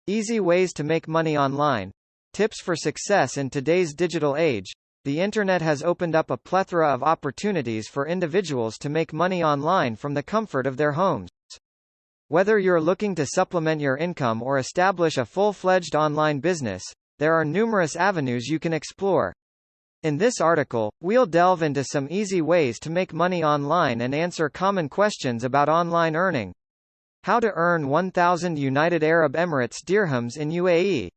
Easy ways to make money online. Tips for success in today's digital age. The internet has opened up a plethora of opportunities for individuals to make money online from the comfort of their homes. Whether you're looking to supplement your income or establish a full-fledged online business, there are numerous avenues you can explore. In this article, we'll delve into some easy ways to make money online and answer common questions about online earning. How to earn 1,000 United Arab Emirates dirhams in UAE.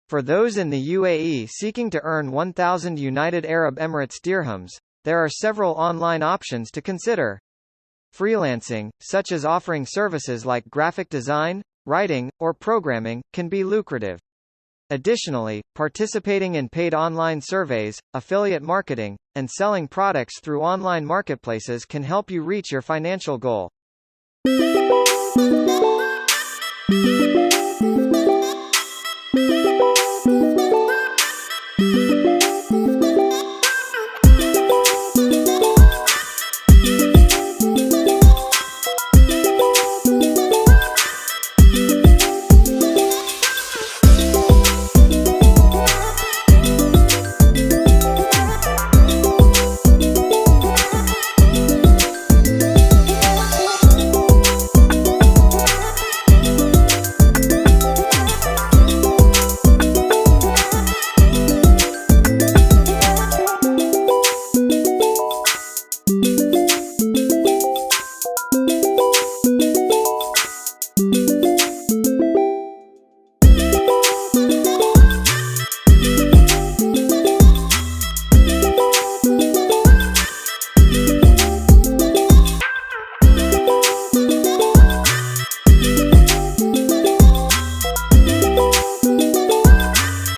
For those in the UAE seeking to earn 1,000 United Arab Emirates dirhams, there are several online options to consider. Freelancing, such as offering services like graphic design, writing, or programming, can be lucrative. Additionally, participating in paid online surveys, affiliate marketing, and selling products through online marketplaces can help you reach your financial goal.